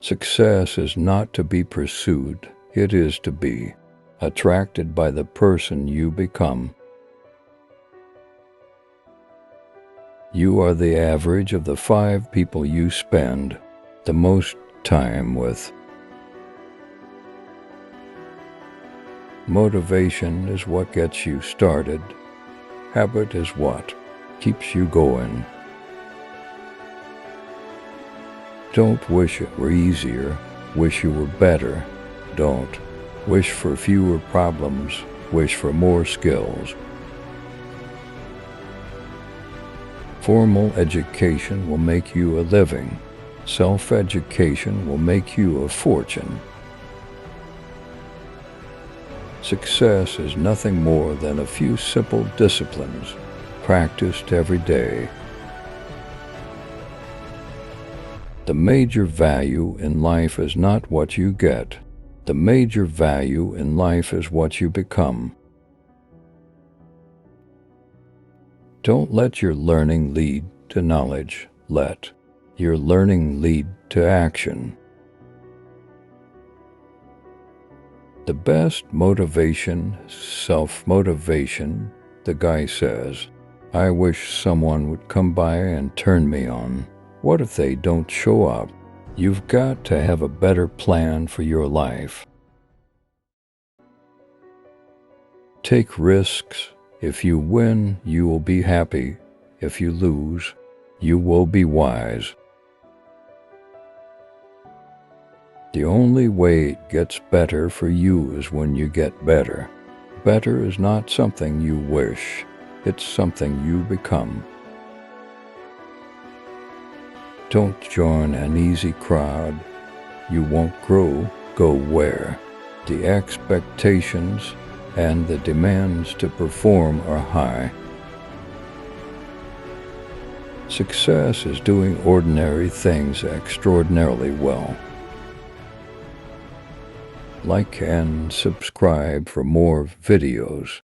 Success is not to be pursued, it is to be attracted by the person you become. You are the average of the 5 people you spend the most time with. Motivation is what gets you started. Habit is what keeps you going. Don't wish it were easier, wish you were better. Don't wish for fewer problems, wish for more skills. Formal education will make you a living. Self-education will make you a fortune. Success is nothing more than a few simple disciplines practiced every day. The major value in life is not what you get. The major value in life is what you become. Don't let your learning lead to knowledge. Let your learning lead to action. The best motivation, self-motivation, the guy says, I wish someone would come by and turn me on. What if they don't show up? You've got to have a better plan for your life. Take risks. If you win, you will be happy. If you lose, you will be wise. The only way it gets better for you is when you get better. Better is not something you wish. It's something you become. Don't join an easy crowd. You won't grow. Go where the expectations and the demands to perform are high. Success is doing ordinary things extraordinarily well. Like and subscribe for more videos.